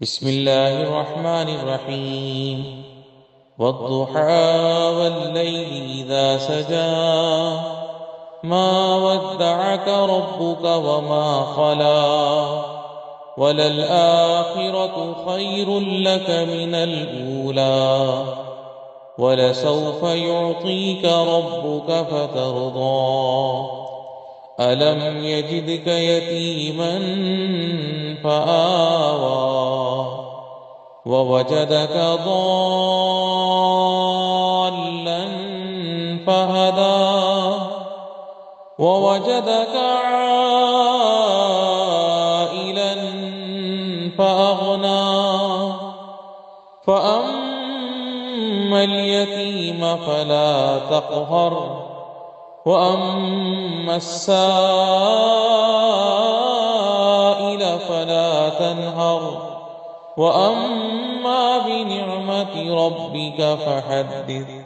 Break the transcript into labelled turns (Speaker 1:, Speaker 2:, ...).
Speaker 1: بسم الله الرحمن الرحيم والضحى والليل إذا سجى ما ودعك ربك وما خلا وللآخرة خير لك من الأولى ولسوف يعطيك ربك فترضى ألم يجدك يتيما فآوى ووجدك ضالا فهدى ووجدك عائلا فأغنى فأما اليتيم فلا تقهر وأما السائل فلا تنهر وأما بنعمة ربك فحدث